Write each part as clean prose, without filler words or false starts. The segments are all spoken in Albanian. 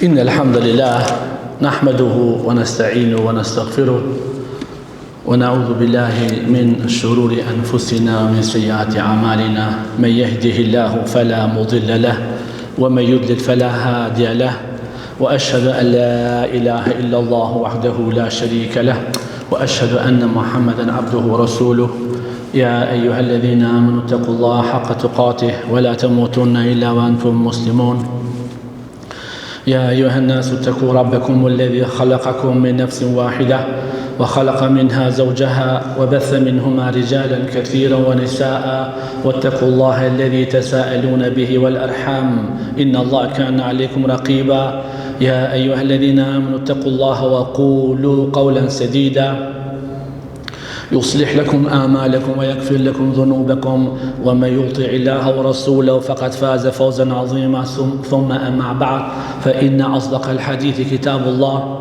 إن الحمد لله نحمده ونستعينه ونستغفره ونعوذ بالله من شرور أنفسنا ومن سيئات أعمالنا من يهده الله فلا مضل له ومن يضلل فلا هادي له وأشهد أن لا إله إلا الله وحده لا شريك له وأشهد أن محمدا عبده ورسوله يا أيها الذين آمنوا اتقوا الله حق تقاته ولا تموتن إلا وأنتم مسلمون يا أيها الناس اتقوا ربكم الذي خلقكم من نفس واحدة وخلق منها زوجها وبث منهما رجالا كثيرا ونساء واتقوا الله الذي تساءلون به والأرحام إن الله كان عليكم رقيبا يا أيها الذين آمنوا اتقوا الله وقولوا قولا سديدا يصلح لكم آمالكم ويغفر لكم ذنوبكم ومن يطع الله ورسوله فقد فاز فوزا عظيما ثم أما بعد فإن أصدق الحديث كتاب الله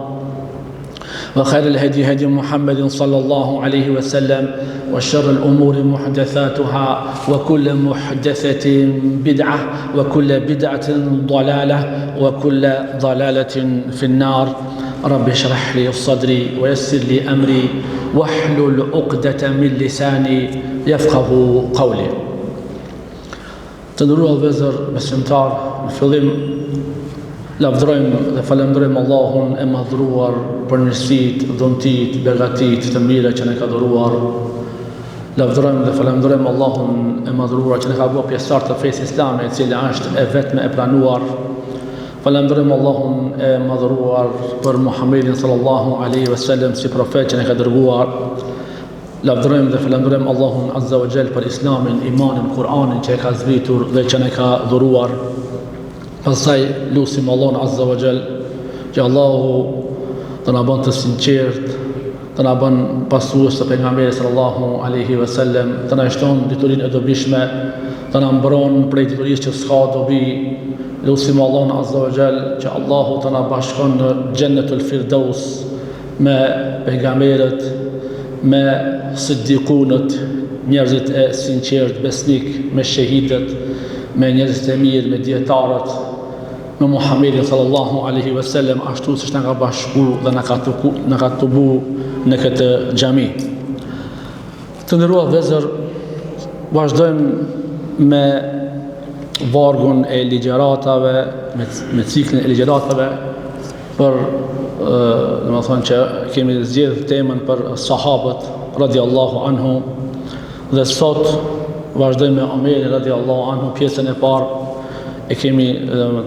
وخير الهدي هدي محمد صلى الله عليه وسلم وشر الأمور محدثاتها وكل محدثة بدعة وكل بدعة ضلالة وكل ضلالة في النار رب اشرح لي صدري ويسر لي أمري واحلل عقدة من لساني يفقه قولي. Të nderuar vëllezër besimtar, në fillim lavdërojmë dhe falenderojmë Allahun e madhruar për mirësitë, dhuntitë, begatitë të mira që na ka dhuruar. Lavdërojmë dhe falenderojmë Allahun e madhruar që na ka bërë pjesëtar të fesë islame, e cila është e vetme e planuar. Falenderojmë Allahun e madhruar për Muhammedin sallallahu alaihi wasallam si profet që na ka dërguar. Lavdërojmë dhe falenderojmë Allahun azza wa jall për Islamin, imanin, Kur'anin që e ka zbritur dhe që na ka dhuruar. Pastaj lutim Allahun azza wa jall që Allahu të na bën të sinqert, të na bën pasues të pejgamberit sallallahu alaihi wasallam, të na shton diturinë e dobishme, të na mbron prej diturisë që s'ka dobi. Lutim Allahun azza wa jall që Allahu të na bashkon në Jannatul Firdaus me pejgamberët, me siddiqunët, njerëzit e sinqert, besnik, me shahidët, me njerëzit e mirë, me dietarët, me Muhammedin sallallahu alaihi wasallam, ashtu siç na ka bashku dhe na ka tubu në këtë xhami. Të nderuar vëllezër, vazhdojmë me vargun e ligjeratave, me ciklin e ligjeratave për domethënë që kemi zgjedhur temën për sahabët radiallahu anhu dhe sot vazhdojmë me Omerin radiallahu anhu. Pjesën e parë e kemi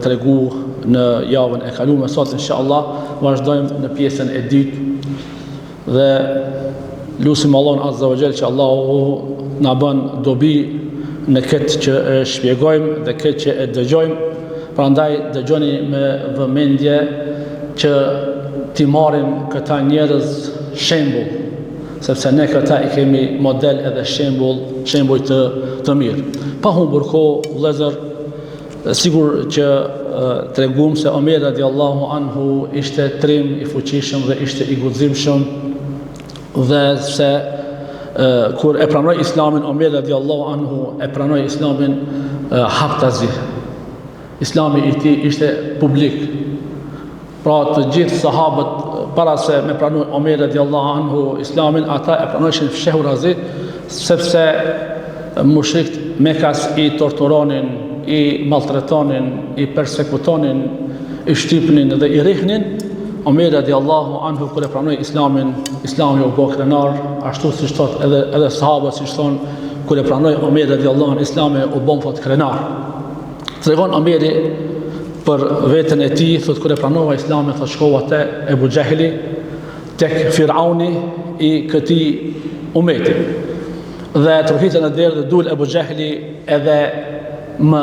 tregu në javën e kaluar. Sot inshallah vazhdojmë në pjesën e dytë dhe lutim Allahun azza wa jall që Allahu na bën dobi në këtë që e shpjegojmë dhe këtë që e dëgjojmë. Prandaj dëgjoni me vëmendje që t'i marrim këta njerëz shembull, sepse ne këta i kemi model edhe shembull të mirë. Pa humbur kohë vëllezër, sigur që tregum se Omer radiallahu anhu ishte trim i fuqishëm dhe ishte i guximshëm dhe se kur e pranoi Islamin, Omer radiallahu anhu e pranoi Islamin haptazi. Islami i tij ishte publik. Pra të gjithë sahabët para se me pranoi Omer radiallahu anhu Islamin, ata e pranojshin fshehurazi, sepse mushrikët Mekas i torturonin, i maltretonin, i persekutonin, i shtypnin dhe i rihnin. Omer radiallahu anhu kur e pranoi Islamin, Islami u bë krenar, ashtu siç thot edhe sahabët siç thon, kur e pranoi Omer radiallahu anhu Islami u bë fort krenar. Tregon Omeri për veten e tij, thot kur e pranova Islamin, thot shkova te Ebu Jahli, tek Firauni i këtij ummeti. Dhe truhitën e derë dhe dul Ebu Jahli edhe më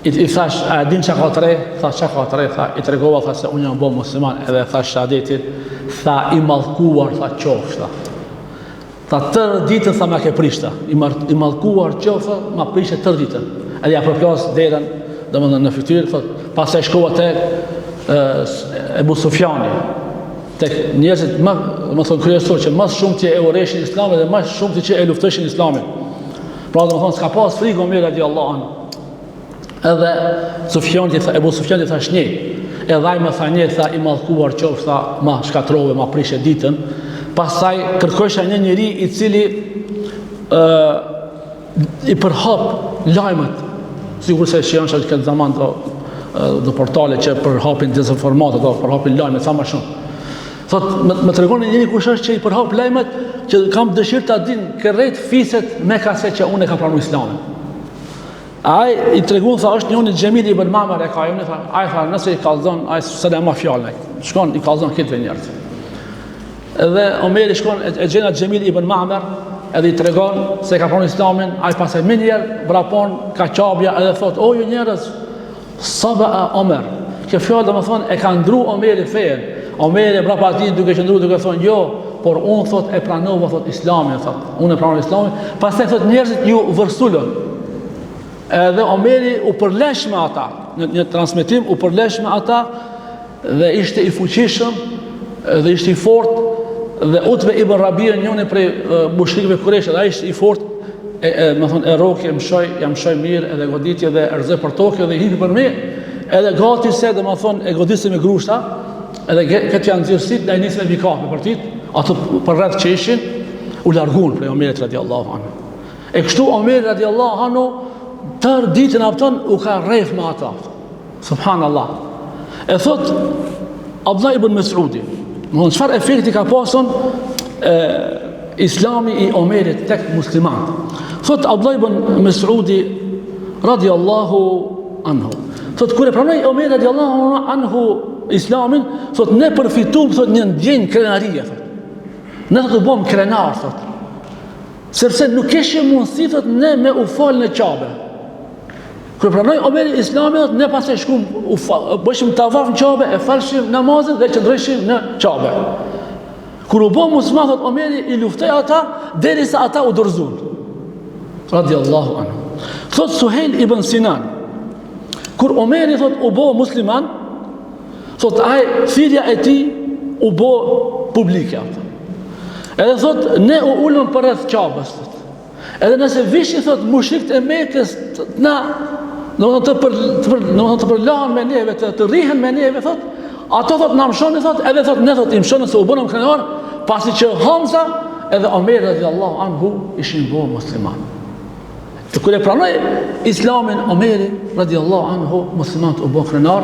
i thash, a din që ka të re? Tha, që ka të re? Tha, i tregova, tha, se unë jam bo musliman, edhe tha shahadetin, tha, i mallkuar, tha, qofsh, tha, tërë ditën, tha, ma ke prishta, i mallkuar, qofsh, ma prishte tërë ditën, edhe ja përplas derën, dhe më në fytyrë, thot, pas e shkova tek Ebu Sufjani, tek njerëzit më thonë kryesor, që mas shumë që e ureshin Islamin dhe mas shumë që e luftëshin Islamin. Pra dhe më thonë, s'ka pas frikë Omer radiallahu anhu. Edhe Ebu Sufjani tha shnje, edhe ai më tha një, tha i mallkuar qof, tha ma shkatrove, ma prishe ditën. Pastaj kërkojsha një njeri i cili i përhap lajmet, sigur se që janë që këtë zaman do portale që përhapin dezinformatë, do përhapin lajmet, sa më shumë. Thot, më të regoni njëri kush është që i përhap lajmet, që kam dëshirë të adin kërrejt fiset me kase që unë e kam pranu islamin. Ai i tregon, tha, është njëri Xhamili ibn Ma'mar e ka, unë tha, ai tha, nëse i kallzon, ai s'e ma fjalën. Shkon i kallzon këtë njerëz. Edhe Omeri shkon e gjen Xhamili ibn Ma'mar, edhe i tregon se ka pranu islamin, ai pasaj më njëherë vrapon ka qabja edhe thot, o ju njerëz, saba Omer. Kjo fjalë domethënë e ka ndru Omeri fejen. Omeri brapa atij duke qëndruar duke thonë jo, por unë thot e pranova thot islamin, thot. Unë e pranova islamin, pastaj thot njerëzit ju vërsulën. Edhe Omeri u përlesh me ata, në një transmetim u përlesh me ata dhe ishte i fuqishëm dhe ishte i fortë dhe Utbe ibn Rabia njëri prej mushrikëve Kurajsh, ai ishte i fortë, më thonë e roki jam shoj mirë edhe goditje dhe erzë për tokë dhe hipi për me, edhe gati se dhe më thonë e godisë me grushta, edhe këtë janë nxirësit dhe e nisë me vikape për tit, ato për rreth që ishin, u largun prej Omerit radiallahu anhu. E kështu Omeri radiallahu anhu tër ditën afton u ka rref me ata. Subhanallah. E thot Abdullah ibn Mes'udi, çfarë efekti ka pasun Islami i Omerit tek muslimanët. Thot Abdullah ibn Mes'udi radiallahu anhu. Thot kur e pranoi Omeri radiallahu anhu Islamin, thot ne përfitum thot një ndjenjë krenarie, thot. Ne thot u bëm krenar, thot. Sepse nuk kishim mundësi thot ne me u fal në Qabe. Kur pranoi Omeri Islamin, ne pas e shkum bëshim tavaf në Qabe, e falshim namazin dhe qëndrojshim në Qabe. Kur u bë musliman, thot Omeri i luftoi ata derisa ata u dorëzuan. Radiallahu anhu. Thot Suhejl ibn Sinan, kur Omeri thot u bë musliman, thot ai thirrja e tij u bë publike. Edhe thot ne u ulëm për rreth Qabës. Edhe nëse vishin thot mushrikët e Mekës na të përlahen me neve, të rrihen me neve, thot, ato thot na mshoni thot, edhe thot ne thot i mshoni se u bënëm krenar, pasi që Hamza edhe Omeri radiallahu anhu ishin bërë musliman. E kur e pranoi Islamin Omeri radiallahu anhu, muslimanët u bën krenar,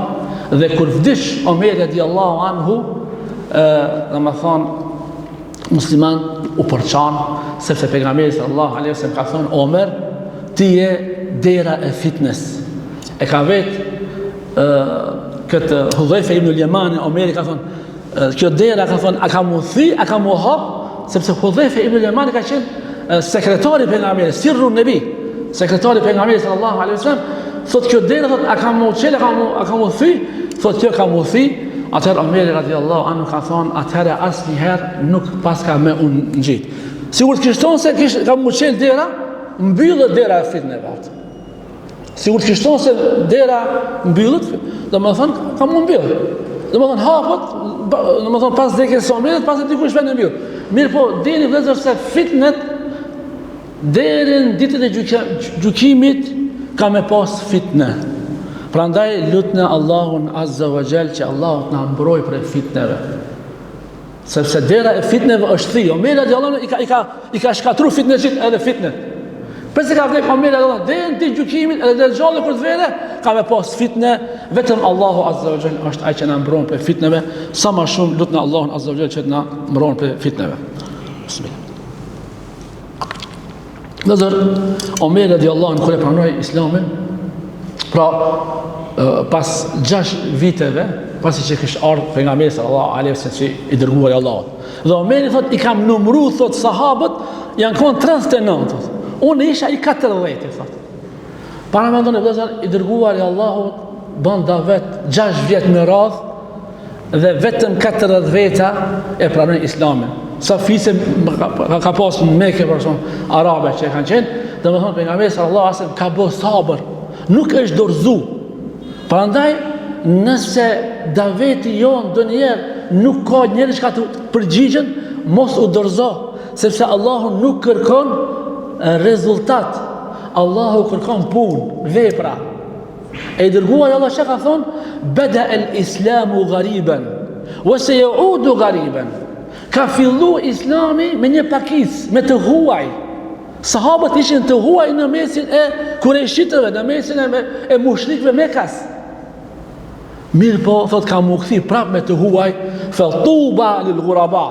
dhe kur vdish Omeri radiallahu anhu, domethënë musliman u përçan, sepse pejgamberi sallallahu alaihi wasallam ka thënë Omer, ti je dera e fitnes. E ka vetë këtë Hudhaifa ibn al-Yamani, Omeri ka thënë, kjo dera ka thënë, a ka mu thi, a ka mu hap, sepse Hudhaifa ibn al-Yamani ka qenë sekretari pejgamberit, sirru nebi, sekretari pejgamberit sallallahu alaihi wasallam, thot kjo dera thot a ka mu çel, a ka mu thi, thot kjo ka mu thi. Atëherë Omeri radiallahu anhu ka thonë, atëherë asnjëherë nuk pas ka me unë ngjit. Sigur të kishton se ka mu qelë dera, mbyllët dera e fitneve atë. Sigur të kishton se dera mbyllët, dhe më thonë, ka mu mbyllët. Dhe më thonë, hapët, dhe më thonë, pas dheke së Omerit, pas e dikush me në mbyllët. Mirë po, dini vëllezër se fitnet, derin ditët e gjykimit, ka me pas fitne. Prandaj lutna Allahun Azza wa Jall që Allahu të na mbrojë prej fitneve. Sepse dera e fitneve është thirrje. Omeri radiallahu i ka shkatruar fitnetit edhe fitnet. Pse ka vlek Omeri radiallahu deri në gjykimin edhe dhe gjallë kur të vete, ka me pas fitne, vetëm Allahu Azza wa Jall është ai që na mbron prej fitneve. Sa më shumë lutna Allahun Azza wa Jall që të na mbron prej fitneve. Bismillah. Nazar Omeri radiallahu anhu kur e pranoi Islamin, pra pas 6 viteve, pasi që kishte ardhur pejgamberi sallallahu alaihi wasallam që i dërguari i Allahut. Dhe Omeri thot i kam numëruar thot sahabët janë kon 39 thot. Unë isha i 40 thot. Para mendoni vëllazër i dërguari i Allahut bën davet 6 vjet me radhë dhe vetëm 40 veta e pranojnë Islamin. Sa fisë ka pas në Mekë për shkak arabe që kanë qenë, domethënë pejgamberi sallallahu alaihi wasallam ka bërë sabër. Nuk është dorëzu. Prandaj, nëse daveti jonë ndonjëherë nuk ka njerëz që të përgjigjen, mos u dorëzo, sepse Allahu nuk kërkon rezultat. Allahu kërkon punë, vepra. E i dërguar Allah që ka thonë, bada el islamu ghariban, wa sayaudu ghariban. Ka fillu islami me një pakis, me të huaj. Sahabët ishin të huaj në mesin e kurejshitëve, në mesin e mushrikëve Mekas. Mirë po, thot, ka mu këthi prap me të huaj, fatuba lil ghuraba.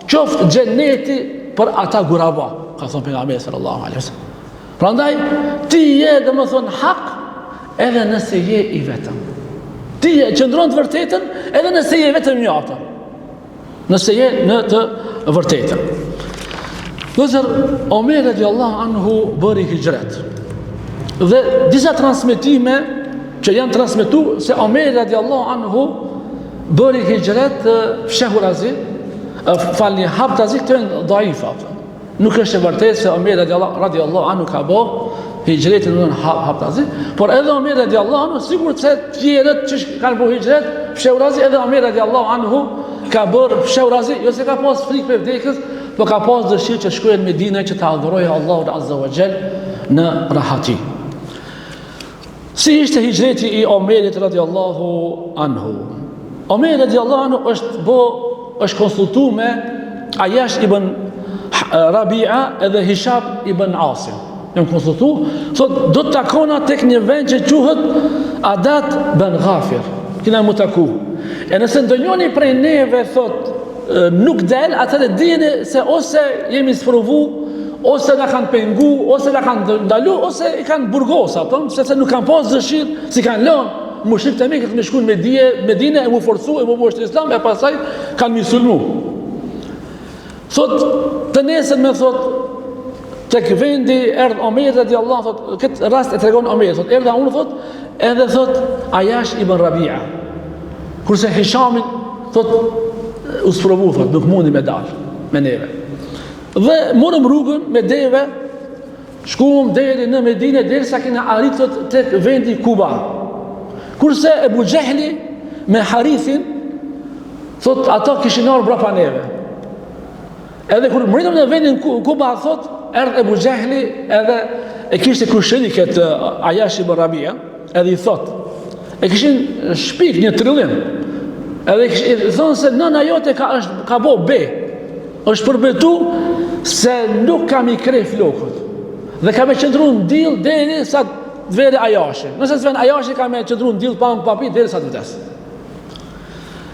Qoftë xheneti për ata ghuraba, ka thonë pejgamberi sallallahu alaihi wasallam. Prandaj ti je domethën hak edhe nëse je i vetëm. Ti je qëndron të vërtetën edhe nëse je vetëm një ata. Nëse je në të vërtetën. Nëzër, Omer radiallahu anhu bëri hijret. Dhe disa transmetime që janë transmetu se Omer radiallahu anhu bëri hijret fshehu razi, falni haptazi, këtë janë dhaifa. Nuk është e vërtetë se Omer radiallahu anhu ka bë hijretin në haptazi, por edhe Omer radiallahu anhu sigur se tjerët që kanë bërë hijret fshehu razi, edhe Omer radiallahu anhu ka bërë fshehu razi, jo se ka pas frikë për vdekjes, po ka pas dëshirë që shkojnë në Medinë që të adhurojë Allahun Azza wa Jall në rahati. Si ishte hijreti i Omerit radiallahu anhu? Omer radiallahu anhu është konsultu me Ayash ibn Rabia edhe Hisham ibn Asim. Jam konsultu, thot do të takona tek një vend që quhet Adat ben Ghafir. Kina mu taku. E nëse ndonjëri prej neve thot nuk del, atëre dini se ose jemi sprovu, ose na kanë pengu, ose na kanë ndalu, ose i kanë burgosa, sepse nuk kanë pas dëshirë, si kanë lënë mushrikët e Mekës me shkuën me Medinë e mu forcu, e mu bësht Islam, e pasaj kanë misulmu. Thot, të nesën me thot, tek vendi erdh Omer radiallahu, thot, këtë rast e tregon Omer, thot, erdha unë, thot, edhe thot, Ayash ibn Rabia. Kurse Hishamin, thot, u sprovu, thot, nuk mundi me dalë, me neve. Dhe morëm rrugën me deve, shkuëm deri në Medinë, deri sa kena arritur tek vendi Kuba. Kurse Ebu Gjehli me Harithin, thot, ato kishin ardhur brapa neve. Edhe kur mritëm në vendin Kuba, thot, erdh Ebu Gjehli edhe e kishte kushëri këtë Ayash ibn Rabia, edhe i thot, e kishin shpik një trillim, edhe i thonë se nëna jote ka bo be, është përbetu se nuk kam i krej flokët, dhe ka me qëndru në dil deri sa të veri Ayashi. Nëse të ven Ayashi ka me qëndru në dil pa më papi deri sa të vdes.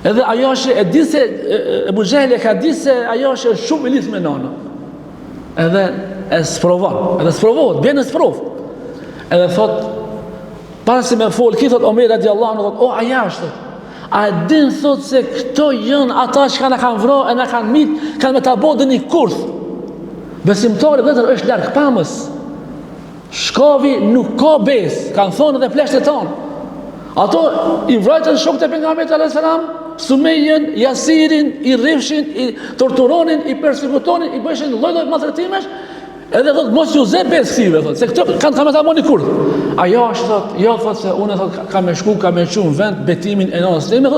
Edhe Ayashi e di se Ebu Gjehli ka di se Ayashi është shumë i lidhur me nënën. Edhe e sprovon, edhe sprovohet, bjen e sprov. Edhe thot, para si me fol, ki thot Omer radiallahu anhu, thot, o Ayash, thot, a din thot se këto janë ata që na kanë vrarë e na kanë mit, kanë me ta bodën një kurth. Besimtari vetëm është larg pamës. Shkavi nuk ka bes, kanë thonë edhe pleshtet tonë. Ato i vrajtën shokët e pejgamberit alayhis salam, Sumejën, Jasirin, i rrifshin, i torturonin, i persekutonin, i bëshin lloj-lloj maltretimesh, edhe thot mos ju zë bes këtive, thot, se këto kanë me ta bëni kurth. Ajo është thot, jo thot se unë thot kam me shku, kam me qu në vend betimin e nënës time,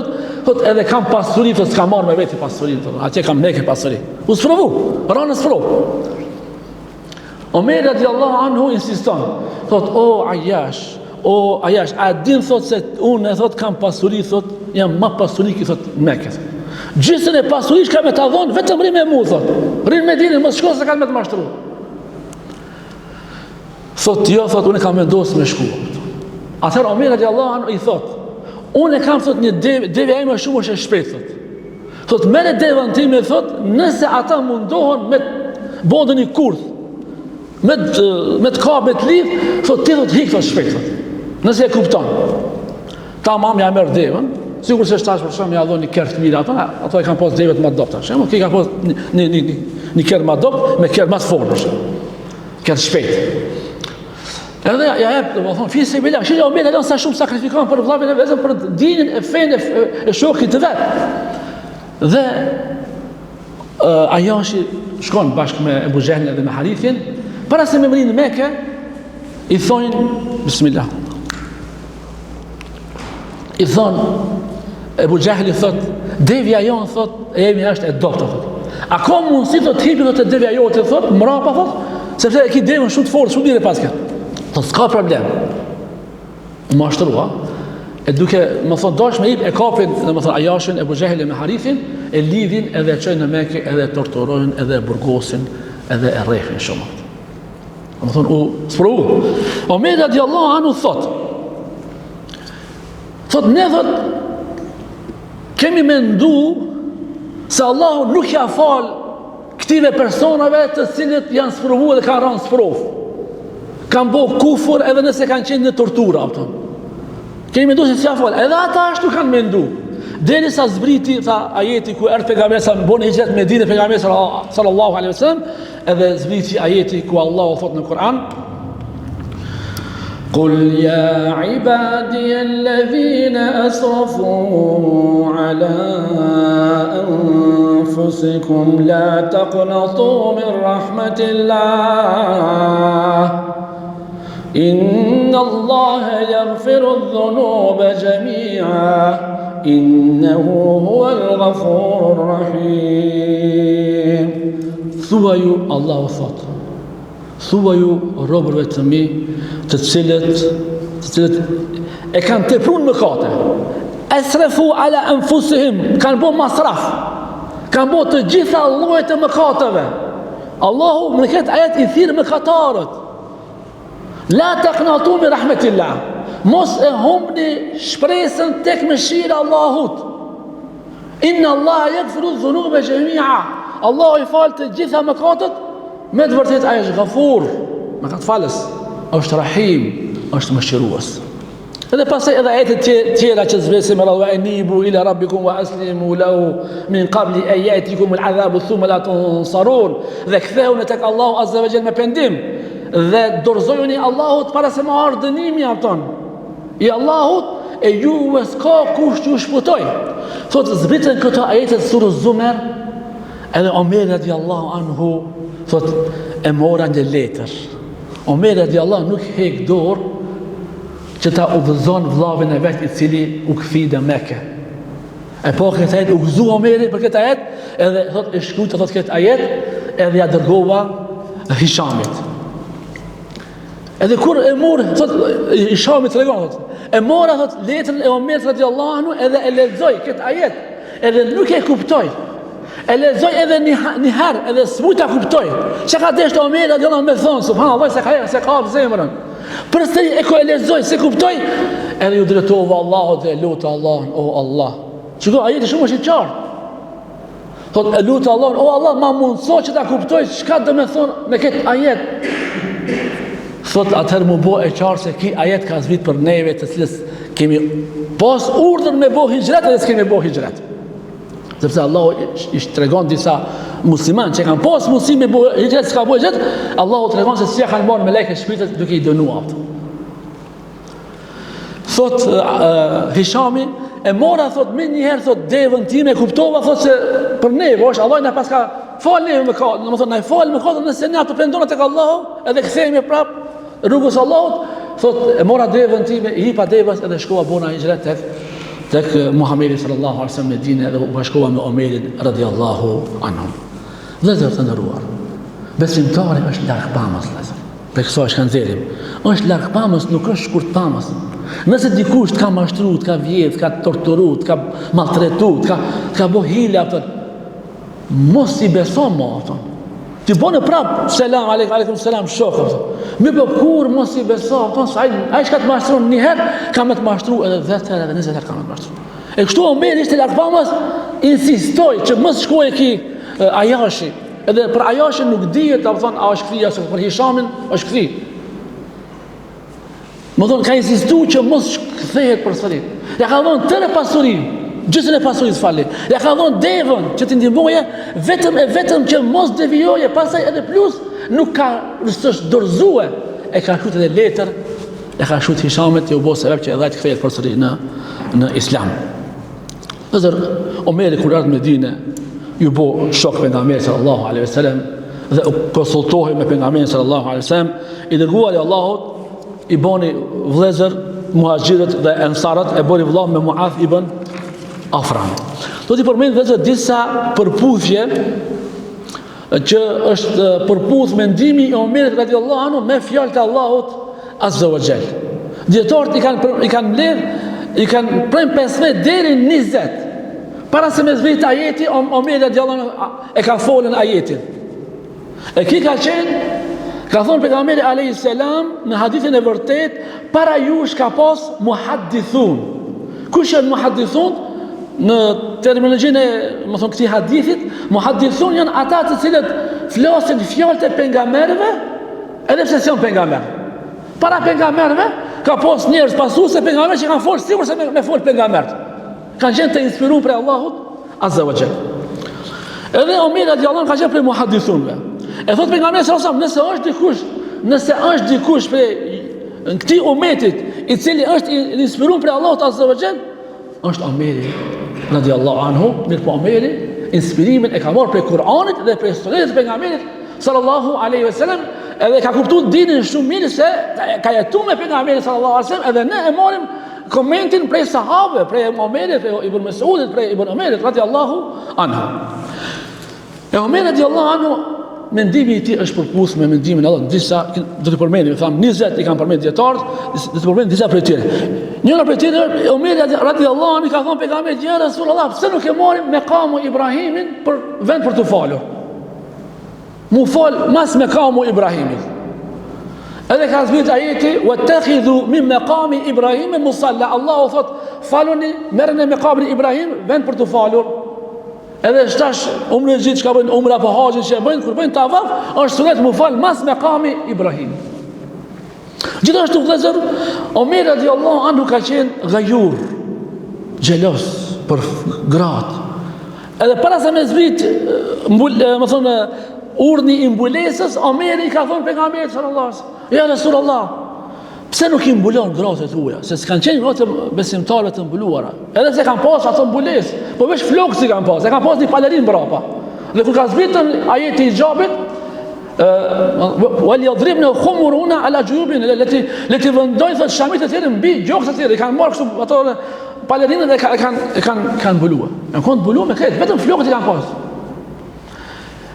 thot edhe kam pasuri, thot s'ka marrë me veti pasurinë, thot, atje kam neke pasuri. U sprovu, ranës sprovu. Omer radiallahu anhu insiston, thot, o Ayash, a din thot se unë thot kam pasuri, thot, jam ma pasuri ki thot Mekë. Gjysën e pasurish ka me ta dhonë, vetëm rri me mu, thot. Rri me dinin, mos shko se kanë me të mashtru. Thot, jo, thot, unë kam vendosur me shku. Atëherë Omer radiallahu anhu i thot, unë kam thot një devja ime shumë është e shpejtë, thot. Thot, mere devën time, thot, nëse ata mundohen me bodën i kurth, me të kabet lidh, thot, ti thot, hik, thot, shpejt, thot. Nëse e kupton. Ta mam ja merr devën, sigur se shtash për shumë ja dhon një kerë të mirë ato e kanë pas devet më dobta. Shemë, ki ka pas një kerë më dopt me kerë më të fortë. Kerë shpejt. Edhe ja jep, domethënë, fisi bila, shi Omer edhe sa shumë sakrifikon për vllajën e vetëm për dinën e fenë e shokit të vet. Dhe Ayashi shkon bashkë me Ebu Gjehlin dhe me Harithin, para se me mërinë në Mekë, i thonë, bismillah, i thonë, Ebu Gjehli thot, devja jonë, thot, e jemi është e dopta, thot. A ka mundësi, thot, hipi, thot, e devja jote, thot, mrapa, thot, sepse e ki devën shumë të fortë, shumë dire paske. Thot, s'ka problem. mashtruar, e duke më thonë dash me e kapin, domethënë Ajashin, Ebu Xhehelin me Harithin, e lidhin edhe e çojnë në Mekë, edhe e torturojnë, edhe e burgosin, edhe e rrefin shumë. Domethënë u sprovu. Omeri radiallahu anhu thot ne kemi mendu se Allahu nuk ja fal këtive personave të cilët janë sprovu dhe kanë rënë sprov. Kanë bëu kufur edhe nëse kanë qenë në tortura ato. Kemi mendu se s'ja fal. Edhe ata ashtu kanë mendu. Derisa zbriti tha ajeti ku erdhi pejgamberi sa bën hijret në Medinë pejgamberi sallallahu alaihi wasallam, edhe zbriti ajeti ku Allahu thot në Kur'an: قل يا عبادي الذين أسرفوا على أنفسكم لا تقنطوا من رحمة الله إن الله يغفر الذنوب جميعا إنه هو الغفور الرحيم. Thuaju Allahu thot, thuaju robërve të mi të cilët e kanë tepruar mëkate, asrafu ala anfusihim, kanë bërë masraf, kanë bërë të gjitha llojet e mëkateve. Allahu në këtë ajet i thirr mëkatarët: la taqnatu min rahmatillah, mos e humbni shpresën tek mëshira e Allahut. Inna Allah yaghfiru dhunuba jami'a, Allahu i fal të gjitha mëkatet, me të vërtet ai është Ghafur, mëkat falës, është Rahim, është mëshirues. Edhe pastaj edhe ajetet tjera që zbresim wa anibu ila rabbikum wa aslimu lahu min qabli an ya'tikum al'adhabu thumma la tunsarun, dhe ktheuni tek Allahu azza wa jalla me pendim dhe dorëzojuni Allahut para se më ardë dënimi aton i Allahut, e juve s'ka kush që ju shpëtoj. Thot zbritën këto ajetet surës Zumer, edhe Omeri radiallahu anhu thot e mora një letër. Omeri radiallahu nuk hek dorë që ta udhëzon vllavin e vet i cili u kthi në Mekë. E po këtë ajet u gëzu Omeri për këtë ajet, edhe thot e shkruajta thot këtë ajet, edhe ja dërgova Hishamit. Edhe kur e mor, thot Hishamit tregon thot, e mora thot letrën e Omerit radiallahu anhu edhe e lexoj këtë ajet, edhe nuk e kuptoj. E lexoj edhe një herë, edhe s'mund ta kuptoj. Çka ka dashur Omeri radiallahu anhu me thon, subhanallahu se ka zemrën. Përsëri e ko e lexoj, se kuptoj, edhe ju drejtova Allahut dhe lutë Allahun, o Allah. Çka ajeti shumë është i qartë. Thot e lutë Allahun, o Allah, ma mundso që ta kuptoj çka do të thonë me këtë ajet. Thot atëherë më bo e qartë se ki ajet ka zbrit për neve të cilës kemi pas urdhër me bo hijret edhe s'kemi bo hijret. Sepse Allahu i tregon disa musliman që kanë pas mundësi me bo hijret, s'ka bo hijret, Allahu tregon se si ja kanë marrë me lejke shpirtet duke i dënuar. Thot Hishami, e mora thot me njëherë thot devën time, kuptova thot se për neve është Allah na paska fal neve me ka, domethënë na fal me ka, nëse ne ato pendona tek Allahu edhe kthehemi prap rrugës Allahut, thot e mora devën time, i hipa devës edhe shkova bona hijret tek Muhamedi sallallahu alaihi wasallam në Medinë dhe u bashkova me Omerin radiallahu anhu. Vëllezër të nderuar, besimtari është larg pamës, vëllezër. Për kësaj shkanzerim, është larg pamës, nuk është shkurt pamës. Nëse dikush të ka mashtruar, të ka vjedh, të ka torturuar, të ka maltretuar, të ka bëu hile ato, mos i beso më ato. Ti bën prap selam aleikum selam shok. Me kur mos i beso, ai çka të mashtron një herë, ka më të mashtruar edhe 10 herë edhe 20 herë ka më të mashtruar. E kështu Omeri ishte larg pamës, insistoi që mos shkojë ki Ajashi. Edhe për Ajashin nuk dihet, domethënë a është kthia ose për Hishamin është kthi. Më thonë, ka insistuar që mos kthehet përsëri. Ja ka dhënë tërë pasurinë, gjysmën e pasurisë fali. Ja ka dhënë devën që t'i ndihmoje vetëm që mos devijoje, pastaj edhe plus nuk ka s'është dorëzuar. E ka shkruar edhe letër, e ka shkruar Hishamit që u bë sebeb që edhe të kthehet përsëri në Islam. Zër Omeri kur ardhi në Medinë, ju bë shok pejgamberit sallallahu alaihi wasallam dhe u konsultohej me pejgamberin sallallahu alaihi wasallam, i dërguari Allahut i boni vëllezër muhaxhirët dhe ensarët, e boni vëllai me Muadh ibn Afram. Do t'i përmend vëllezër disa përputhje që është përputh mendimi i Omerit radiallahu anhu me fjalët e Allahut azza wa jall. Djetarët i kanë mbledh, i kanë prej 15 deri 20. Para se me zbrit ajeti, Omeri radiallahu anhu e ka folën ajetin. E ki ka qenë, ka thonë pejgamberi alayhis salam në hadithin e vërtet, para jush ka pas muhaddithun. Kush janë muhaddithun? Në terminologjinë e këtij hadithit, muhaddithun janë ata të cilët flasin fjalët e pejgamberëve, edhe pse janë pejgamberë. Para pejgamberëve ka pas njerëz pasues e pejgamberëve që kanë folë sikur se me fol pejgamberët. Kanë qenë të inspiruar prej Allahut azza wa jalla. Edhe Omeri radiallahu anhu ka qenë prej muhaddithunëve. E thot pejgamberi sallallahu alajhi wasallam, nëse është dikush prej këtij umetit i cili është i inspiruar prej Allahut azza wa jalla, është Omeri radiallahu anhu. Mirë po, Omeri inspirimin e ka marrë prej Kur'anit dhe prej sunetit të pejgamberit sallallahu alaihi wasallam, edhe ka kuptuar dinin shumë mirë se ka jetuar me pejgamberin sallallahu alaihi wasallam, edhe ne e marrim komentin prej sahabëve, prej Omerit, prej Ibn Mesudit, prej Ibn Omerit radiallahu anhu. E Omeri radiallahu anhu, mendimi i tij është përputhshëm me mendimin e Allahut. Disa do të përmendim, tham 20 i kanë përmendur dietarët, do të përmendim disa prej tyre. Njëra prej tyre, Omeri radiallahu anhu ka thënë pejgamberit: "Ja Rasulullah, pse nuk e marrim mekamu Ibrahimin për vend për të falur? Mu fal mas mekamu Ibrahimit." Edhe ka zbrit ajeti: "Wattakhidhu min maqami Ibrahim musalla." Allahu thot: "Faluni, merrni mekamin Ibrahim vend për të falur." Edhe shtash umrëzit që ka bëjnë umra për haqin që e bëjnë, kur bëjnë tavaf, është sunet mu falë mas mekami Ibrahim. Gjithashtu vëllezër, Omeri radiallahu anhu ka qenë gajur, xhelos për gratë. Edhe para se me zbrit, më thonë, urni i mbulesës, Omeri ka thonë pejgamberit sallallahu alaihi wasallam: "Ja Rasulullah, pse nuk i mbulon gratë tuaja? Se s'kan qenë gratë besimtarë të mbuluara. Edhe se kanë pas ato mbulesë, po veç flokë si kanë pas. E kanë pas një palerin brapa. Dhe kur ka zbritën ajeti i xhabit, wal yadribna khumuruna ala juyubin, leti vendojnë thot shamit e tjerë mbi gjokët e tjerë. Kanë marrë kështu ato palerinën dhe kanë mbuluar. Në kanë mbuluar me këtë, vetëm flokët i kanë pas.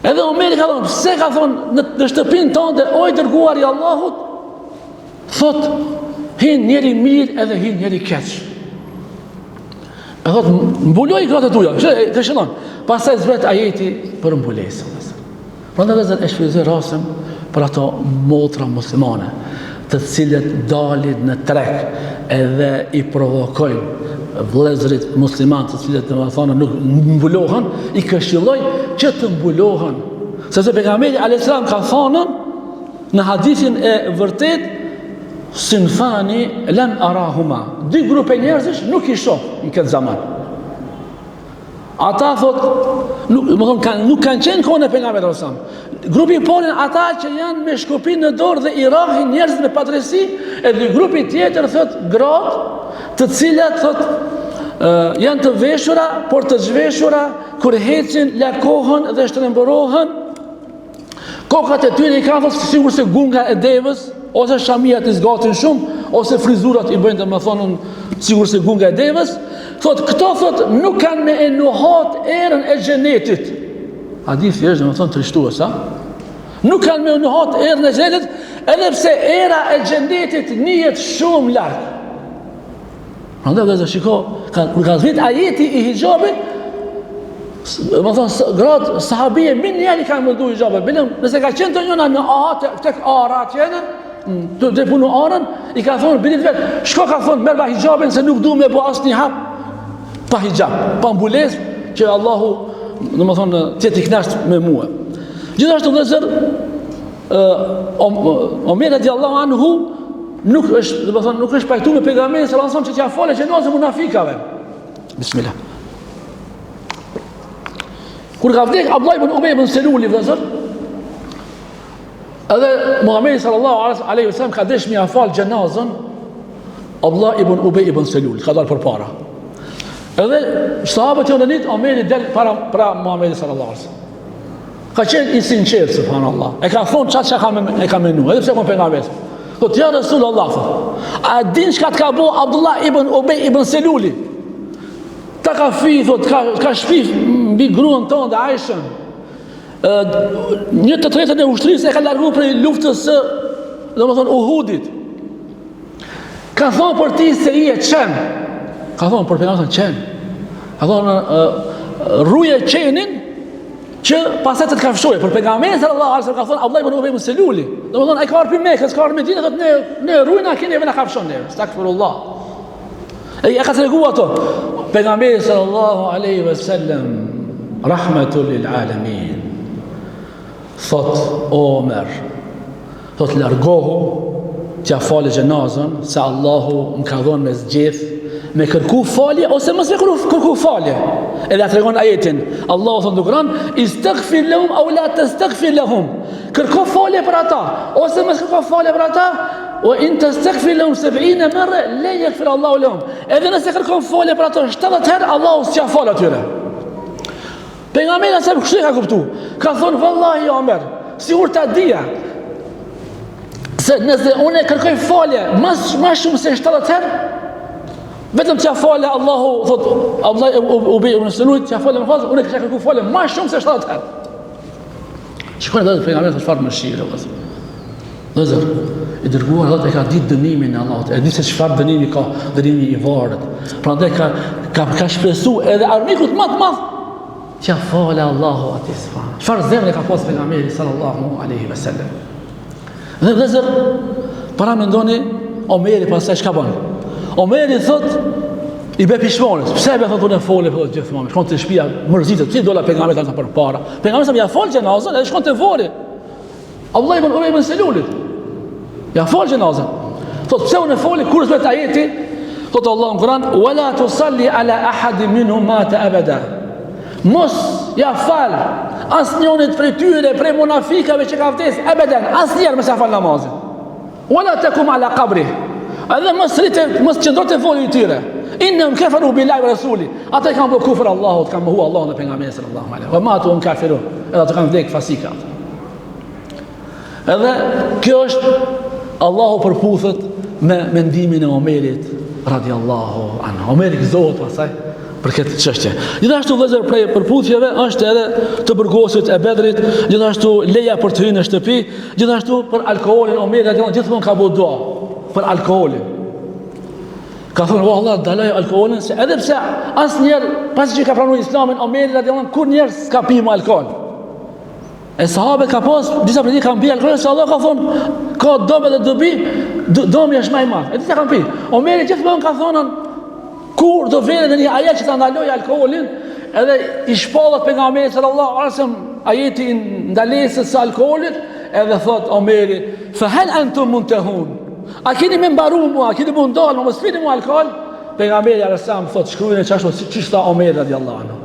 Edhe Omeri ka thonë: "Pse ka thonë në shtëpinë tonë, o i dërguari i Allahut, thot, hin njeri mirë edhe hin njeri keq." E thot, mbuloj gratë tuja. Të shënon. Pastaj zbret ajeti për mbulesën. Prandaj vëllezër, e shfrytëzoj rastin për ato motra muslimane, të cilët dalin në treg edhe i provokojnë vëllezërit musliman, të cilët domethënë nuk mbulohen, i këshilloj që të mbulohen. Sepse pejgamberi alayhis salam ka thënë në hadithin e vërtet: "Sinfani lam arahuma." Dy grupe njerëzish nuk i shoh në këtë zaman. Ata thot, nuk kanë qenë kohën e pejgamberit sallallahu alajhi wasallam. Grupi i parë ata që janë me shkopinë në dorë dhe i rrahin njerëz me padresi, edhe grupi tjetër thot gratë, të cilat thot janë të veshura, por të zhveshura, kur hecin lakohen dhe shtrembërohen. Kokat e tyre i kanë thot sikur se gunga e devës, ose shamijat i zgatin shumë, ose frizurat i bëjnë domethënë sikur se gunga e devës. Thot, këto thot nuk kanë me enuhat erën e xhenetit. Hadithi është domethënë trishtues, ha? Nuk kanë me enuhat erën e xhenetit, edhe pse era e xhenetit njihet shumë larg. Prandaj vëllezër, shiko, kur ka zbrit ajeti i hijabit, domethënë gratë sahabie min njëri kanë mundu hijabet. Bilem, nëse ka qenë të njëna në tek ara atjene, të punu arën, i ka thonë bilit vetë, shko ka thonë merba hijabin se nuk du me bo asë një hap pa hijab, pa mbulesë që Allahu domethënë tjetë i knasht me mua. Gjithashtu vëllezër, Omeri radiallahu anhu nuk është pajtu me pejgamberin sallallahu alajhi wasallam që t'ia falë xhenazën munafikave. Bismillah. Kur ka vdek Abdullah ibn Ubay ibn Seluli vëllezër, edhe Muhamedi sallallahu alaihi wasallam ka dashur m'ia fal xhenazën Abdullah ibn Ubay ibn Selul, ka dalë përpara. Edhe sahabët janë nit, Omeri del para Muhamedit sallallahu alaihi wasallam. Ka qenë i sinqert, subhanallah. E ka thonë çka ka menuar, edhe pse ka pejgamberi. Thot, ja Rasulullah, a din çka ka bo Abdullah ibn Ubay ibn Seluli? Ta ka fi, thot, ka shpif mbi gruan tonë dhe Aishën. Një të tretën e ushtrisë e ka larguar prej luftës së, domethënë Uhudit. ka thonë për ti se i e qen. Ka thonë për pejgamberin qen. Ka thonë rruje qenin që pastaj të kafshojë. Për pejgamberin sallallahu alaihi wasallam ka thonë Abdullah ibn Ubay ibn Seluli. Domethënë ai ka ardhur në Mekë, ka ardhur në Medinë, thotë ne rrujna keni e na kafshon ne. Astaghfirullah. E ka treguar ato. Pejgamberi sallallahu alaihi wasallam rahmatul lil alamin. Thot Omer, thot largohu t'ja falë gjenazën, se Allahu më ka dhënë me zgjedh, me kërku falje ose mos me kërku falje. Edhe atë tregon ajetin, Allahu thonë në Kur'an, istaghfir lahum aw la tastaghfir lahum. Kërko falje për ata, ose mos kërko falje për ata, wa in tastaghfir lahum 70 marra la yaghfir Allahu lahum. Edhe nëse kërkon falje për ata 70 herë, Allahu s'ja fal atyre. Pejgamberi sa kështu ka kuptu. Ka thonë vallahi Omer, sigur ta dija se nëse unë kërkoj falje më shumë se 70 herë, vetëm t'ja falë Allahu, thot Abdullah Ubay ibn Selul, t'ja falë më pas, unë kisha kërkuar falje më shumë se 70 herë. Shikoni edhe pejgamberi sa çfarë mëshire vëllazër. Vëllazër, i dërguar Allah e ka ditë dënimin e Allahut, e di se çfarë dënimi ka, dënimi i varrit. Prandaj ka shpresuar edhe armikut më të madh t'ja falë Allahu atij subhanahu. Çfarë zemre ka pas pejgamberi sallallahu alaihi wasallam. Dhe vëllazër, para mendoni Omeri pastaj çka bën? Omeri thot i bë pishmonit. Pse be thotë unë folë për gjithmonë. Shkon te shtëpia mërzitet, si dola pejgamberi ta për para. Pejgamberi sa ja fol gjenazën, edhe shkon te foli. Abdullah ibn Ubay ibn Selul. Ja fol gjenazën. Thot pse unë foli kur zot ajeti? Thot Allahu në Kur'an, "Wala tusalli ala ahad minhum mata abada." Mos ja fal asnjënit prej tyre, prej munafikave që ka vdes, abadan, asnjëherë mos ja fal namazin. Wala takum ala qabri. Edhe mos qëndro te foli i tyre. Innahum kafaru billahi wa rasuli. Ata kanë bërë kufër Allahut, kanë mohu Allahun dhe pejgamberin sallallahu alaihi wa matu hum kafirun. Edhe ata kanë vdekë fasika. Edhe kjo është Allahu përputhet me mendimin e Omerit radiallahu anhu. Omeri gëzohet pasaj për këtë çështje. Gjithashtu vëllezër prej përputhjeve është edhe të burgosit e Bedrit, gjithashtu leja për të hyrë në shtëpi, gjithashtu për alkoolin Omeri gjithmonë ka bërë dua për alkoolin. Ka thonë Allah dalaj alkoolin se edhe pse asnjëherë pasi që ka pranuar Islamin Omeri radiallahu kur njerëz s'ka pi më alkool. E sahabët ka pas disa prej kanë pi alkool se Allah ka thonë ka dobe dhe dobi, domi është më i madh. E disa kanë pi. Omeri gjithmonë ka thonë kur do vjen në një ajet që ta ndaloj alkoolin, edhe i shpallat pejgamberi sallallahu alaihi wasallam ajetin ndalesës së alkoolit, edhe thot Omeri, "Fa hal antum muntahun?" A keni më mbaruar mua, a keni mund dalë, mos pini mua alkool? Pejgamberi alaihi wasallam thot, shkruajeni çashtu siç tha Omeri radiallahu anhu.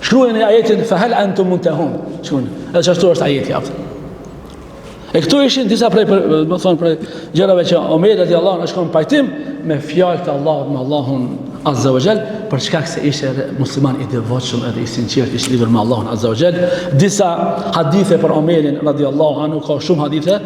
Shkruajeni ajetin "Fa hal antum muntahun." Shkruajeni. Edhe çashtu është ajeti aftë. E këtu ishin disa prej gjërave që Omeri radiallahu anhu shkon pajtim me fjalë të Allahut me Allahun azza wa jall, për shkak se ishte musliman i devotshëm edhe i sinqert, ishte lidhur me Allahun azza wa jall. Disa hadithe për Omerin radiallahu anhu, ka shumë hadithe.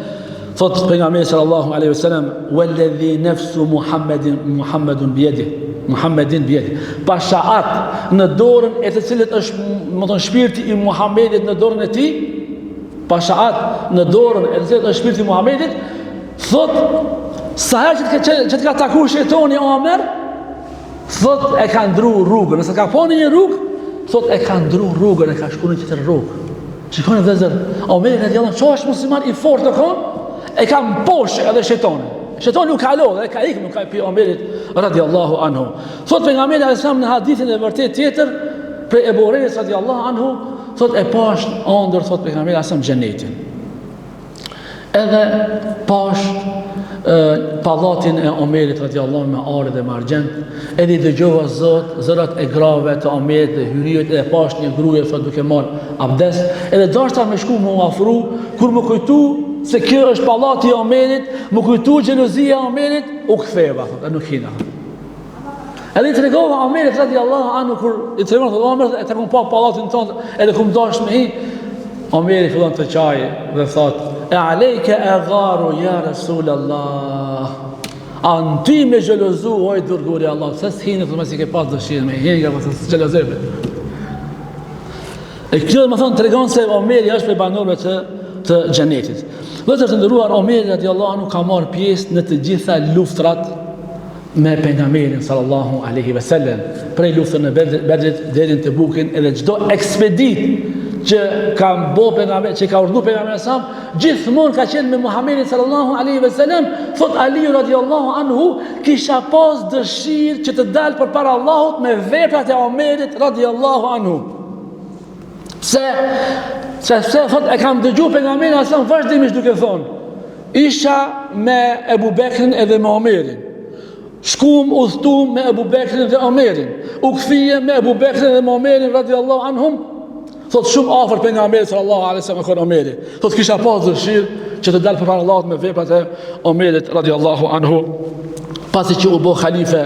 Thot pejgamberi sallallahu alaihi wasallam, "Walladhi nafsu Muhammedun biyadihi." Pashaat në dorën e të cilët është, do të thonë, shpirti i Muhamedit në dorën e tij, pashaat në dorën e të cilët është shpirti i Muhamedit, thot sa herë që të ka takuar shejtani Omer, thot e ka ndru rrugën. Nëse ka poni një rrugë, thot e ka ndru rrugën, e ka shkuar në tjetër rrugë. Shikoni vëllezër, Omeri radiallahu anhu është musliman i fortë në kohë, e ka mposhë edhe shejtani. Shejtani u kalo dhe e ka ikë nuk ka pi Omerit radiallahu anhu. Thot pejgamberi alaihi salam në hadithin e vërtet tjetër prej Ebu Hurajrës radiallahu anhu, thot e pash ëndër, thot pejgamberi alaihi salam xhenetin. Edhe pash pallatin e Omerit radiallahu me arë dhe margjent, edhe i dëgjova zërat e grave të Omerit dhe hyrijet, edhe pash një gruje thot duke marrë abdes, edhe dashta me shku më afru, kur më kujtu se kjo është pallati i Omerit, më kujtu xhelozia e Omerit, u ktheva, thot, nuk hina. Edhe i tregova Omerit radiallahu anhu, kur i tregova thot Omer, e të kom pa pallatin tonë, edhe kum dash me hi, Omeri fillon të qaj dhe thot, "E alejke e gharu, ja Rasulallah." A në ty me gjelozu, oj dërguri Allah, se s'hinë, të mësi ke pas dëshirë me hinë, ka se s'gjelozeve. E kjo më thonë të regonë se Omeri është për banorëve të gjenetit. Dhe të ndëruar, Omeri radiallahu anhu ka marrë pjesë në të gjitha luftrat me pejgamberin sallallahu alaihi wasallam, prej luftën e Bedrit deri në Tebukin, edhe çdo ekspedit që ka bo pejgamber, që ka urdhëruar pejgamberi sa, gjithmonë ka qenë me Muhamedit sallallahu alaihi wasallam. Thot Ali radiallahu anhu, kisha pas dëshirë që të dalë përpara Allahut me veprat e Omerit radiallahu anhu. Se thot e kam dëgjuar pejgamberin sa vazhdimisht duke thonë, isha me Ebu Bekrin edhe me Omerin. Shkum udhtum me Ebu Bekrin dhe Omerin. U kthije me Ebu Bekrin dhe me Omerin radiallahu anhum. Thot shumë afër pejgamberit sallallahu alaihi wasallam kon Omeri. Thot kisha pas dëshirë që të dalë përpara Allahut me veprat e Omerit radiallahu anhu. Pasi që u bë halife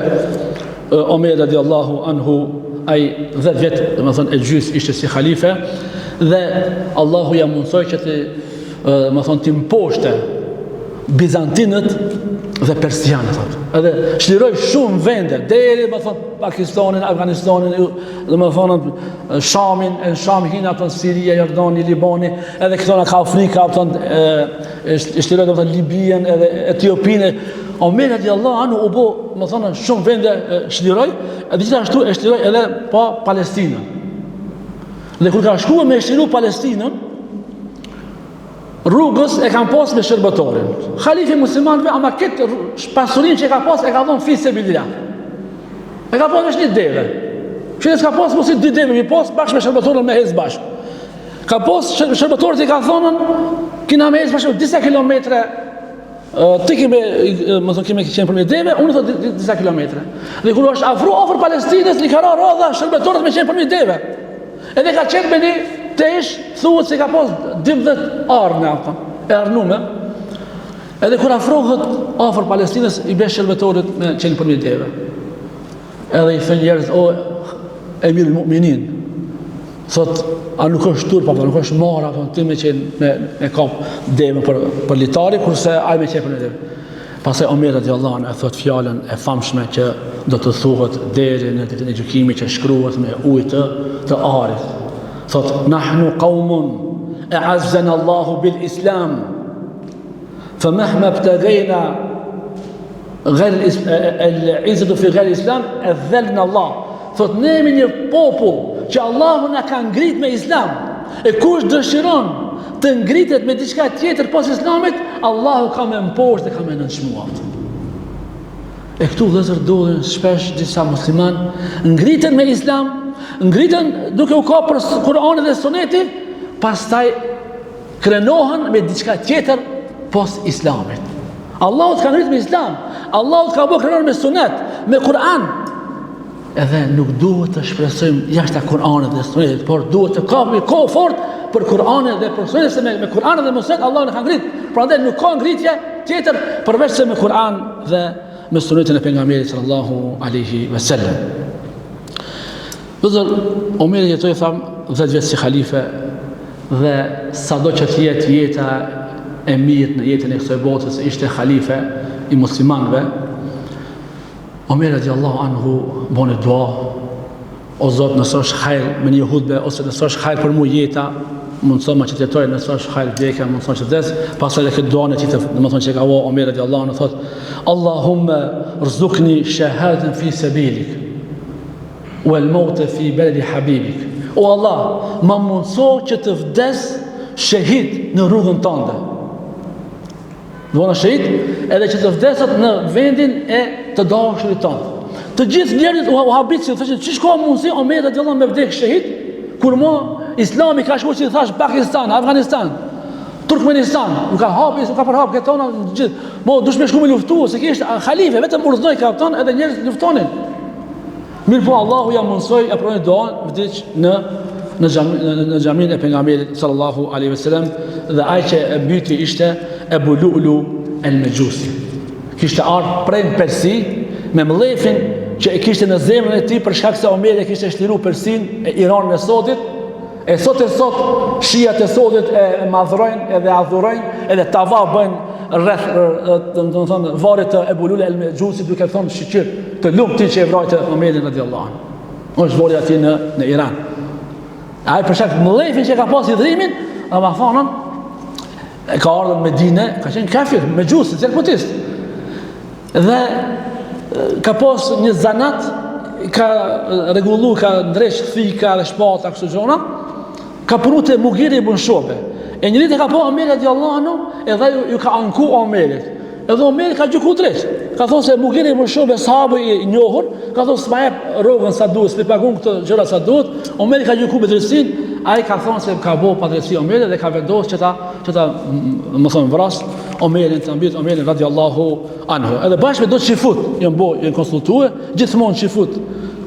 Omer radiallahu anhu, ai 10 vjet, domethënë e gjys ishte si halife, dhe Allahu ja mundsoi që të domethënë të mposhte bizantinët dhe persianët. Edhe shliroi shumë vende, deri Pakistanin, Afganistanin, domethënë Shamin, Sham hin ato Siria, Jordani, Libani, edhe këto ka Afrika, shliroi domethënë Libian edhe Etiopinë. Omer radiallahu anhu u bë, domethënë shumë vende shliroi, edhe gjithashtu e shliroi edhe pa Palestinën. Dhe kur ka shkuar me shliru Palestinën, rrugës e kanë pas me shërbëtorin. Halifi muslimanëve, ama këtë pasurinë që e ka pas, e ka dhënë fi sebilillah. E ka pas një deve. Që s'ka pas mos i dy deve, mi pas bashkë me shërbëtorin me hez bashkë. Ka pas shërbëtorët i ka thonën, kina me hez bashkë disa kilometre, ti kime qenë për me deve, unë thot disa kilometre. Dhe kur është afër Palestinës, i ka ra radha shërbëtorët me qenë për me deve. Edhe ka qenë me një tesh, thuhet se ka pas 12 arme ato, e arnume. Edhe kur afrohet afër Palestinës, i bën shërbëtorët me qenë për një deve. Edhe i thënë njerëz, o Emir al-Mu'minin, thot, a nuk është turp, apo nuk është marr, apo ti me qenë me kap deve për litari, kurse ai me qenë për një deve. Pastaj Omer radiallahu anhu e thot fjalën e famshme që do të thuhet deri në ditën e gjykimit, që shkruhet me ujë të arit. Thot, nahnu qaumun a'azzana Allahu bil Islam, fa mahma ibtagayna ghayr al-izzatu fi ghayr al-Islam adhallna Allah. Thot, ne jemi një popull që Allahu na ka ngrit me Islam, e kush dëshiron të ngritet me diçka tjetër pas Islamit, Allahu ka me mposhtë dhe ka me nënçmuar. E këtu vëllezër ndodhin shpesh disa musliman ngriten me Islam, ngriten duke u kapur Kur'anit dhe Sunetin, pastaj krenohen me diçka tjetër pas Islamit. Allahu ka ngrit me Islam, Allahu ka bërë krenon me Sunet, me Kur'an. Edhe nuk duhet të shpresojmë jashtë Kur'anit dhe Sunetit, por duhet të kapim kohë fort për Kur'anin dhe për Sunetin, se me Kur'anin dhe Sunet Allahu na ka ngrit. Prandaj nuk ka ngritje tjetër përveç se me Kur'an dhe me Sunetin e pejgamberit sallallahu alaihi wasallam. Vëllezër, Omeri jetoi tham 10 vjet si halife, dhe sado që të jetë jeta e mirë në jetën e kësaj botës, ishte halife i muslimanëve. Omer radiallahu anhu bone dua, o Zot, nësë është hajrë me një hutbe, ose nësë është hajrë për mu jeta, mundësoma që të jetoj, nësë është hajrë vdekja, mundësoma që të des, pasaj dhe këtë duane që të, dhe më thonë që ka ua Omer radiallahu anhu, thot, Allahumme rëzukni shahadën fi sabilik, u el mote fi beledi habibik. O Allah, ma mundëso që të vdes shahid në rrugën tënde. Dona shahid, edhe që të vdesat në vendin e të dashurit tonë. Të gjithë njerëzit u habit si thoshin, çish ka mundsi Omer radiallahu me vdek shahid, kur mo Islami ka shkuar si thash Pakistan, Afganistan, Turkmenistan, nuk ka hapi, nuk ka për hap këto në gjithë. Mo dush me shku me luftu, se kishte halife, vetëm urdhnoi kapton edhe njerëz luftonin. Mirë po Allahu ja mundsoi e pronoi doan vdiq në xhamin e pejgamberit sallallahu alaihi wasallam, dhe ai që e mbyti ishte Ebu Lu'lu el-Mejusi. Kishte ardhur prej Persi me mllefin që e kishte në zemrën e tij për shkak se Omeri e kishte shtliruar Persin e Iranin e sotit. E sot shijat e sotit e madhrojnë edhe adhurojnë edhe tava bëjnë rreth domethënë varrit të Ebu Lu'lu el-Mejusi, duke thonë shiqir të lumtin që e vrojtë Omerin radiallahu anhu. Është vori aty në Iran. Ai për shkak të mllefin që ka pas idhrimin, ama thonë e ka ardhur në Medinë, ka qenë kafir, Mejusi, zelpotist. Dhe ka pas një zanat, ka rregullu, ka ndresh thika dhe shpata kështu gjona, ka punu te Mughiri ibn Shobe. E njëri të ka po Omeri radiallahu anhu, edhe ju ka anku Omerit. Edhe Omeri ka gjuku drejt. Ka thonë se Mughiri ibn Shobe sahabë i njohur, ka thonë s'ma jep rrogën sa duhet, s'pi pagun këtë gjëra sa duhet. Omeri ka gjuku me drejtsin, ai ka thonë se ka bo pa drejtsi Omeri dhe ka vendos që ta më thonë vras Omerin, të mbyt Omerin radiallahu anhu. Edhe bashkë me do qifut, janë konsultue, gjithmonë qifut.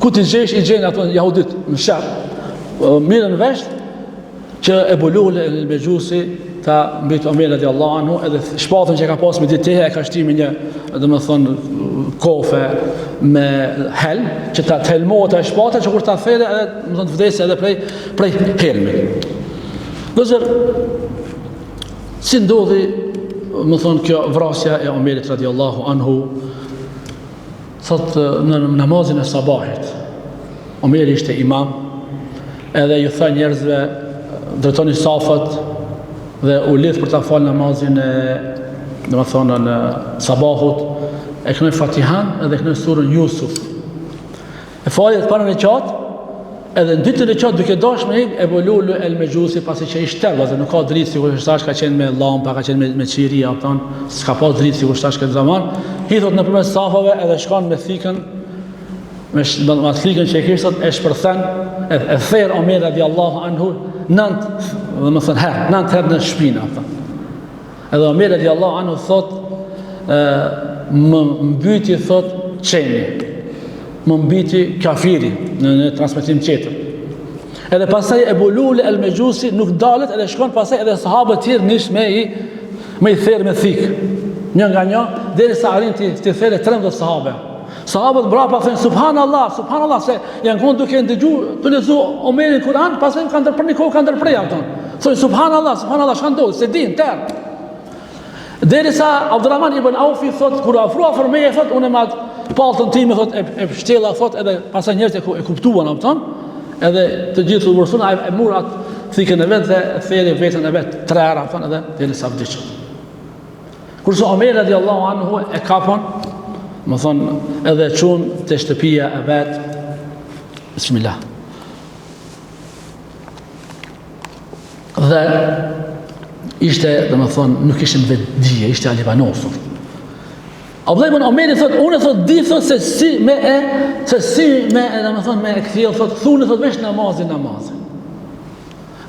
Ku t'i gjesh i gjenë ato jahudit në shaq. Mirën vesh që Ebu Lu'lu el-Mejusi ta mbyt Omerin radiallahu anhu, edhe shpatën që ka pas me ditehe e ka shtimi një, domethënë kofe me helm, që ta helmohet e shpatën që kur ta thele edhe domethënë vdesë edhe prej helmit. Dozër, si ndodhi më thonë kjo vrasja e Omerit radiallahu anhu, thot në namazin e sabahit. Omeri ishte imam, edhe ju tha njerëzve drejtoni safat dhe u lidh për ta falë namazin e domethënë në sabahut, e kënoj Fatihan edhe kënoj surën Yusuf. E falet para rekat, edhe në dytën rekat duke dash me Ebu Lu'lu el-Mejusi, pasi që ishte tërë, nuk ka dritë sikur shtash ka qenë me lampa, ka qenë me qiria, s'ka pas dritë sikur shtash këtë zaman, hidhot nëpërmes safave edhe shkon me thikën, me thikën që e kishtot e shpërthen, e therr Omer radiallahu anhu 9 herë në shpinë. Edhe Omer radiallahu anhu thot, më mbyti thot qeni, më mbyti kafiri në transmetim tjetër. Edhe pasaj Ebu Lu'lu el-Mejusi nuk dalet, edhe shkon pasaj edhe sahabët tjerë nish me i therë me thikë. Një nga një, derisa arrin të therë 13 sahabe. Sahabët mbrapa thënë subhanallah, se janë konë duke ndëgju të lezu Omerin Kur'an, pasaj kanë ndërpër një kohë, kanë ndërprej ato. Thënë subhanallah, shka ndodhë, se din, tërë. Derisa Abdurrahman ibn Aufi thot, kur afrua për meje, thot, unë e madë paltën time, thot, e pështjela, thot, edhe pasaj njerët e kuptuan, edhe të gjithë të vërsun, e mur atë thikën e vetë dhe theri vetën e vetë, 3 era, edhe derisa vdicët. Kurse Omer radiallahu anhu e kapën, më thonë, edhe qunë të shtëpia e vetë, bismillah. Dhe ishte, dhe më thonë, nuk ishte në vetë dhije, ishte alibanosur. Abdullah ibn Omeri thot, unë thot di thot se si me dhe më thonë me e këthjel, thot, thunë thot vesh namazin.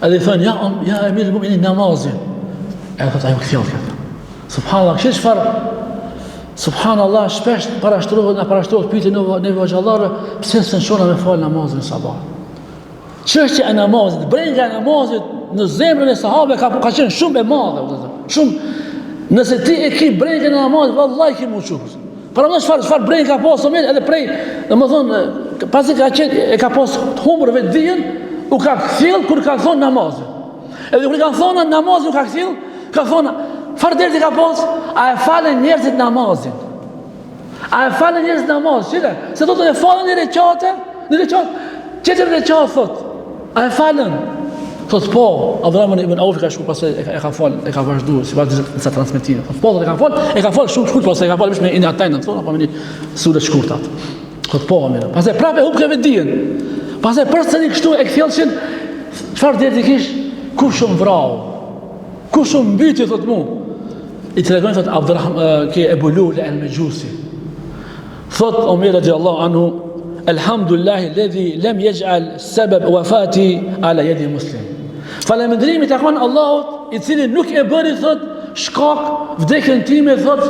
Edhe i thonë, ja emir mu'minin namazin. E thot, ajo këthjel këtë. Subhanallah, kështë farë, subhanallah, shpesht parashtrohet pyti në vëgjallarë, pëse së në shona me falë namazin sabah. Çështja e namazit, brenga e namazit në zemrën e sahabe ka qenë shumë e madhe, shumë. Nëse ti e ki brengën e namazit, vallaj ki mu qupës. Para më çfarë brengë ka pas Omer, edhe prej, dhe më thonë, pasi ka qenë, e ka pas të humër vetë dijen, u ka këthil kur ka thonë namazit. Edhe kur ka thonë namazit u ka këthil, ka thonë, farë derti ka pas, a e falen njerëzit namazin. A e falen njerëzit namazin, qire? Se thotë e falen një reqate, qëtër reqate thotë, a e falen? Thotë po, Abdurrahman ibn Aufi ka shku pasë e ka falë, e ka vazhdu, si pas disa transmitinë. Thotë po, e ka falë shumë shkurt, pasë e ka falë me inë atajnë, thonë, apo me një surë shkurt atë. Thotë po, amire. Pasë e prapë e hupke vedijen. Pasë e përse një kështu e këthjellëshin, qëfar djerë t'i kish? Ku shumë vrau? Ku shumë mbyti, thotë mu? I të regojnë, thotë Abdurrahman, ke Ebu Lu'lu el-Mejusi. Thotë Omer radiallahu anhu, Elhamdulillahi ledhi lem yaj'al sabab wafati ala yadi muslim. Falemendrimi të akon Allahut, i cili nuk e bëri, thot, shkak vdekjen time, thot,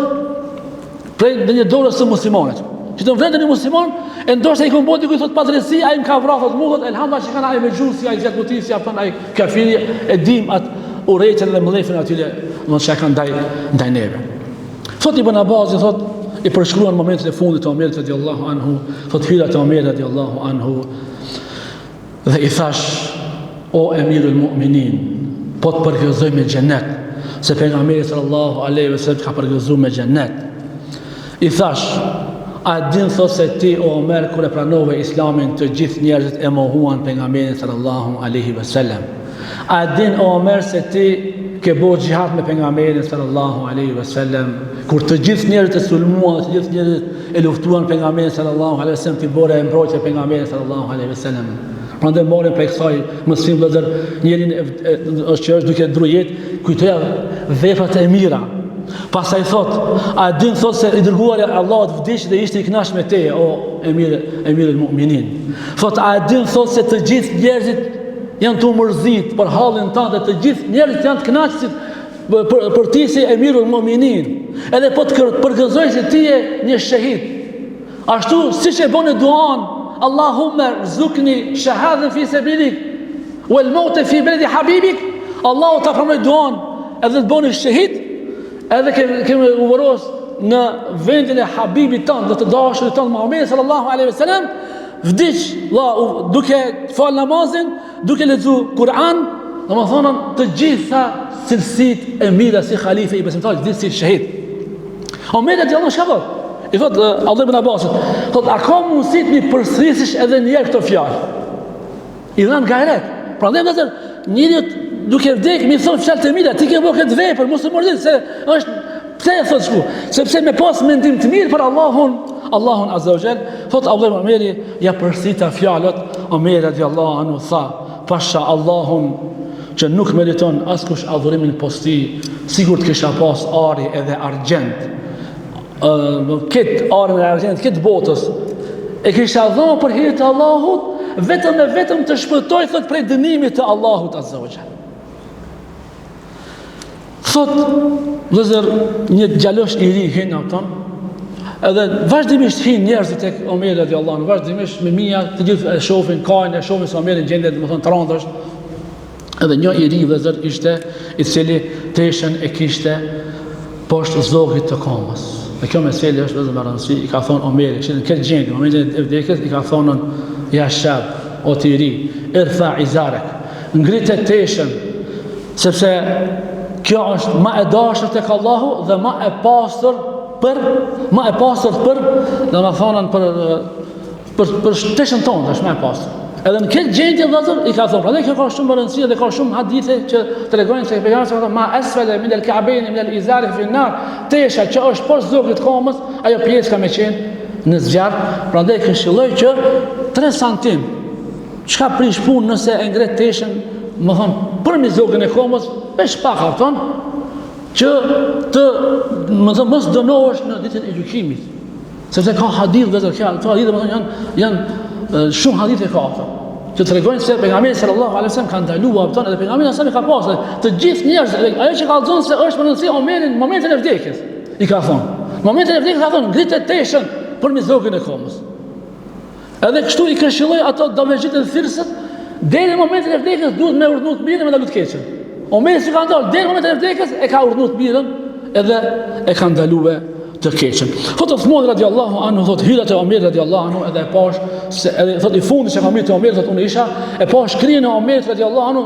prej në një dorës së muslimanit. Që të vdekën një musliman, e ndoshta i këmboti ku i thot padresi, a i më ka vra, thot, mu thot, elhamdulillah që kanë a i Mejusi, a i zjatë mutisi, a i kafiri, e dim atë urejtën dhe mëlefin atyle, në që kanë ndaj neve. Thot Ibn Abbas, thot, i përshkruan momentet e fundit të Omerit radiallahu anhu, thot hyra të Omerit radiallahu anhu, dhe i thash, o emirul mu'minin, po të përgëzoj me xhenet, se pejgamberi sallallahu alaihi wasallam ka përgëzuar me xhenet. I thash, a din thot se ti o Omer kur e pranove islamin të gjithë njerëzit e mohuan pejgamberin sallallahu alaihi wasallam. A din o Omer se ti ke bërë xhihad me pejgamberin sallallahu alaihi wasallam, kur të gjithë njerëzit e sulmuan, të gjithë njerëzit e luftuan pejgamberin sallallahu alaihi wasallam, ti bore mbrojtje pejgamberin sallallahu alaihi wasallam. Prandaj morën prej kësaj mësim vëllazër, njërin është që është duke drujet, kujtoja veprat e mira. Pastaj thot, a din thot se i dërguari i Allahut vdiq dhe ishte i kënaqur me teje, o emirul mu'minin. Thot, a din thot se të gjithë njerëzit janë të mërzit për hallin tënd dhe të gjithë njerëzit janë të kënaqur për ti si emirul mu'minin. Edhe po të përgëzoj se ti je një shahid. Ashtu siç e bën duan, Allahumma rzuqni shahadan fi sabilik wal maut fi baladi habibik, Allahu ta pranoj duan, edhe të bëni shahid, edhe kemi uveros në vendin e habibit tonë dhe të dashurit tonë Muhamedi sallallahu alaihi wasallam, vdiq duke fal namazin, duke lexu Kur'an, domethënë të gjitha cilësitë e mira si halife i besimtarëve, vdiq si shahid. Omeri radiallahu anhu i thot Allah ibn Abbasit, thot, a ka mundësi të mi përsërisësh edhe një herë këto fjalë? I dhan gajret. Prandaj vëllazër, njëri duke vdek mi thon fjalë të mira, ti ke bërë këtë vepër, mos e mërzit se është pse e thot shku? Sepse me pas mendim të mirë për Allahun azza wa jall, thot Abdullah ibn Omeri ja përsërita fjalët. Omeri radiallahu anhu tha, pasha Allahun që nuk meriton askush adhurimin posti, sigur të kisha pas ari edhe argjend. Këtë arën e argjend, këtë botës e kisha dhënë për hir të Allahut, vetëm të shpëtoj thot prej dënimit të Allahut azza wa jall. Thot vëllazër, një djalosh i ri hin atë, edhe vazhdimisht hin njerëzit tek Omeri radiallahu anhu, vazhdimisht me mia të gjithë e shohin kajnë, e shohin se Omeri gjendet domethënë trondësh. Edhe një i ri vëllazër ishte i cili teshën e kishte poshtë zogit të kamës. Dhe kjo meselë është vëllazër me rëndësi, i ka thonë Omeri, që në këtë gjendje, në momentin e vdekjes, i ka thonë ja shab, o ti ri, irfa izarek, ngritë teshën, sepse kjo është ma e dashur tek Allahu dhe ma e pastër për, dhe më thonën për teshën tonë, është ma e pastër. Edhe në këtë gjendje vëllazër i ka thonë, prandaj kjo ka shumë rëndësi dhe ka shumë hadithe që tregojnë se pejgamberi sa ma asfala min al-ka'bayn min al-izar fi an-nar, tesha që është poshtë zoglit kamës, ajo pjesë ka më qenë në zjarr, prandaj këshilloj që 3 santim çka prish punë nëse e ngret teshën, më thon për mi zogën e kamës, veç pak afton që të mos dënohesh në ditën e gjykimit. Sepse ka hadith vëllazër, këto hadithe më thon janë shumë hadithe ka ato, që të regojnë se pejgamberi sallallahu alaihi wasallam ka ndaluar ato, edhe pejgamberi sallallahu alaihi wasallam ka pasur të gjithë njerëzit, ajo që ka thonë se është për rëndësi Omerin në momentin e vdekjes, i ka thonë. Në momentin e vdekjes ka thonë ngritet teshën për mi zogën e kamës. Edhe kështu i këshilloi ato domethënë thirrset, deri në momentin e vdekjes duhet me urdhnu të mirën me ndalu të keqen. Omeri si ka ndalë, deri në momentin e vdekjes e ka urdhnu të mirën edhe e ka ndaluar të keqen. Thot Uthmani radiallahu anhu, thot hyrat e Omerit radiallahu anhu, edhe e pash se edhe thot i fundi që ka mirë të Omerit, thot unë isha e pash krijen e Omerit radiallahu anhu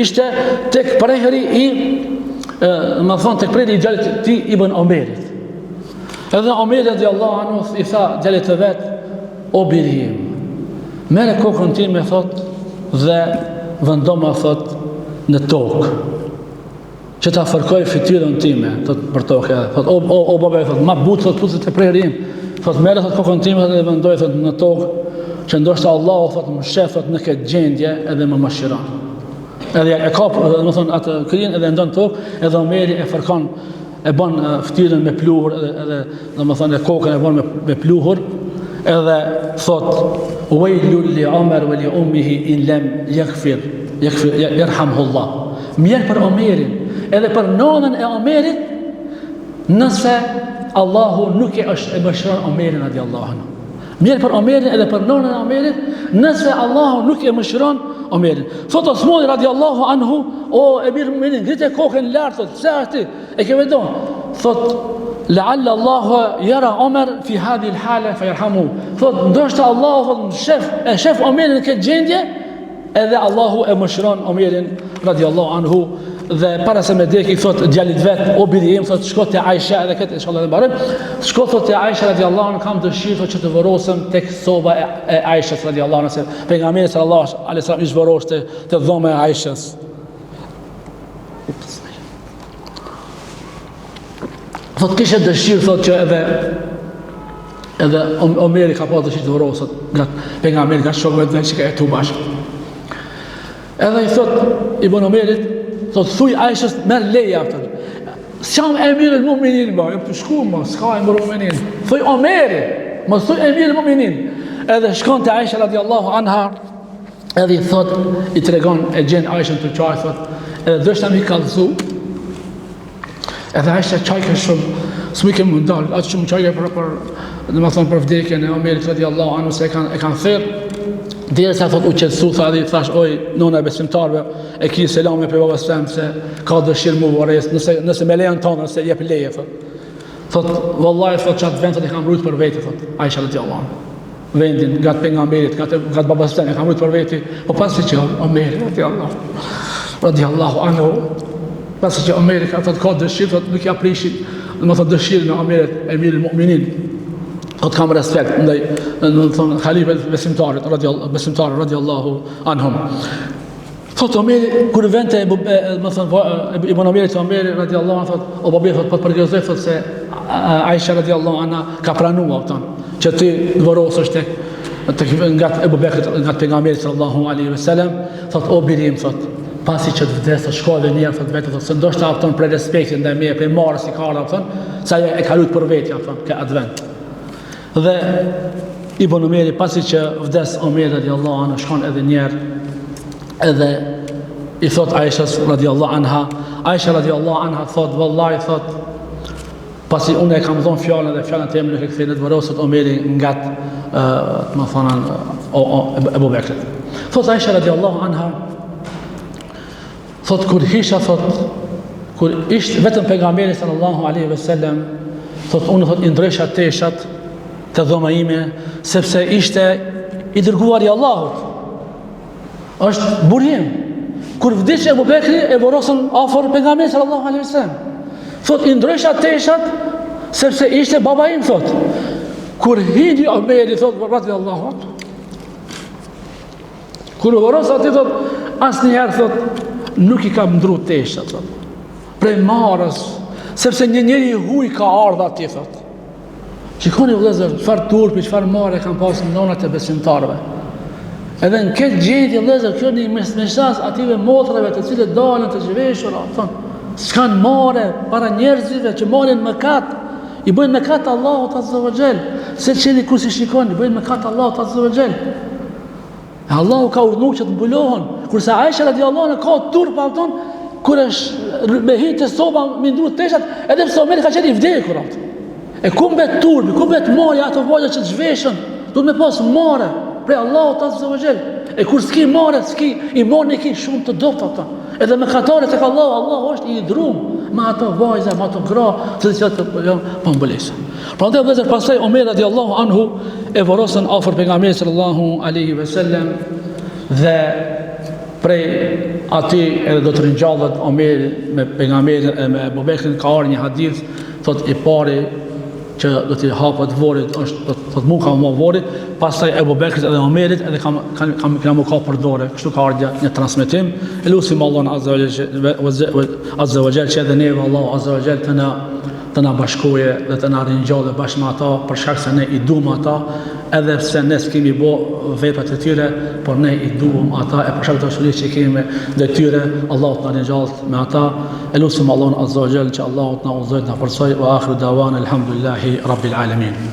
ishte tek prehëri i më thon tek prehëri i djalit të tij ibn Omerit. Edhe Omeri radiallahu anhu i tha djalit të vet, o birim, merre kokën time, thot, dhe vendoma thot në tokë, që ta fërkoj fytyrën time, thot për tokë, thot o baba, thot ma but, thot puthët e prerim, thot merre thot kokën time dhe vendoj thot në tokë, që ndoshta Allahu thot më shef thot në këtë gjendje edhe më mëshiron. Edhe e kap, do thon atë krijen edhe ndon tokë, edhe Omeri e fërkon, e bën fytyrën me pluhur, edhe domethënë kokën e bën me pluhur, edhe thot wailul li Omer wa li ummihi in lam yaghfir yarhamhullah. Mirë për Omerin, edhe për nonën e Omerit, nëse Allahu nuk e mëshiron Omerin radiallahu anhu. Mirë për Omerin edhe për nonën e Omerit, nëse Allahu nuk e mëshiron Omerin. Thot Uthmani radiallahu anhu, o emir mu'minin, ngritë kokën lart, thot, pse ashti? E ke vedon? Thot la'alla Allahu yara Omer fi hadhihi al-hala fayarhamu. Thot ndoshta Allahu e shef Omerin në këtë gjendje, edhe Allahu e mëshiron Omerin radiallahu anhu. Dhe para se me deki thot djalit vet, o biri im, thot shko te Aisha, edhe këtë inshallah e mbarojm, shko thot te Aisha radiallahu anha, kam dëshirë thot që të vërosëm tek soba e Aishës radiallahu anha, se pejgamberi sallallahu alaihi wasallam ish vërosh te dhoma e Aishës. Thot kishe dëshirë, thot që edhe Omeri ka pas dëshirë të vrosët nga pejgamberi, nga shokëve të vet që ka jetu bashkë. Edhe i thot Ibn Omerit, thot thuj Aishës merr leje aftën. S'jam emir el mu'minin, jam të shkuar, s'ka emir el mu'minin. Thuj Omeri, mos thuj emir el mu'minin. Edhe shkon te Aisha radiallahu anha, edhe i thot, i tregon e gjen Aishën të qaj, thot, edhe dështë mi kallëzu. Edhe Aisha qajke shumë, s'mi kemë ndalë, atë shumë qajke për vdekjen e Omerit radiallahu anhu, se e kanë thirë. Dhe sa thot u qetësu, thash, oj, nona e besimtarve, e ki selame për babas tem, se ka dëshirë mu vëres, nëse me lejen tonë, nëse jep leje, thot, vëllaj, thot, qatë vend, thot, i kam rrujt për veti, thot, Aisha radiallahu anhu. Vendin, gatë pejgamberit, gatë babas tem, e kam rrujt për veti, po pasi që Omeri radiallahu anhu, pasi që Omeri ka dëshirë, thot, nuk ja prishin, më thot dëshirë në Omerit, emir el mu'minin. Thot kam respekt ndaj halifet besimtarët radiallahu anhum. Thot Omeri, kur vente Ibn Omerit Omeri radiallahu anhu, thot, o babi, thot, po të përgjëzoj, thot, se Aisha radiallahu anha ka pranua, që ti dëvërosë është nga Ebu Bekrit, nga pejgamberi sallallahu alaihi wasallam, thot, o birim, thot, pasi që të vdes, thot, shko dhe njerë, thot, vetë, thot, se ndoshta afton për respektin ndaj meje, për marrës i kara, sa e ka lut për vetja, ka advent. Dhe Ibn Omeri, pasi që vdes Omeri radiallahu anhu, shkon edhe njerë, edhe i thot Aishas radiallahu anha, Aisha radiallahu anha thot, vëllaj, thot, pasi unë e kam thonë fjallën dhe fjallën të emë në këthejnë të vërosët Omeri nga të më thonan Ebu Bekrit. Thot Aisha radiallahu anha, thot, kur hisha, thot, kur ishtë vetëm pejgamberi sallallahu alaihi wasallam, thot, unë, thot, indresha teshat të dhoma ime, sepse ishte i dërguar i Allahut. Është burim. Kur vdiq Ebu Bekri, e vorosën afër pejgamberit sallallahu alaihi wasallam. Thot, i ndrysha teshat, sepse ishte baba im, thot. Kur hidi Omeri, thot, radiallahu anhu, kur vorosë ati, thot, asnjëherë, thot, nuk i ka ndru teshat, thot. Prej marës, sepse njeri huj ka ardha ati, thot. Shikoni vëllezër, çfarë turpi, çfarë marrë kanë pasur nonat e besimtarëve. Edhe në këtë gjendje vëllezër, kjo një mesazh ative motrave të cilët dalën të zhveshura, thonë, s'kan marrë para njerëzve që marrin mëkat, i bëjnë mëkat Allahut azza wa jall. Se çeni kur si shikoni, i bëjnë mëkat Allahut azza wa jall. Allahu ka urdhëruar që të mbulohen, kurse Aisha radiallahu anha ka turp aton kur është me hitë soba me ndru teshat, edhe pse Omeri ka qenë i vdekur atë. E ku mbet turbi, ku mbet marja ato vajza që të zhveshën, duhet me pas marë prej Allahut azza wa jall. E kur s'ki marë, s'ki i marrë ki shumë të dobët ata. Edhe me katare tek Allahu është i drum me ato vajza, me ato gra, të cilat po mbulesën. Prandaj vëllezër, pastaj Omer radiallahu anhu e vorosën afër pejgamberit sallallahu alaihi wasallam dhe prej ati edhe do të ringjallet Omeri me pejgamberin me Abu Bekrin. Ka ardhur një hadith, thot, i pari që do t'i hapët vorit, është, thot, mu ka më vorit, pastaj Ebu Bekrit edhe Omerit, edhe kam mu ka për dore, kështu ka ardhja një transmitim. E lusim Allahun azza wa jall që edhe neve Allahu azza wa jall të na bashkoje dhe të na ringjallë bashkë me ata, për shkak se ne i duam ata, edhe pse ne s'kemi bë veprat e tyre, por ne i duam ata, e për shkak të dashurisë që kemi ndaj tyre, Allahu të na ringjallë me ata. E lusim Allahun azza wa jall që Allahu të na udhëzojë, të na forcojë. Wa akhiru dawana alhamdulillahi rabbil alamin.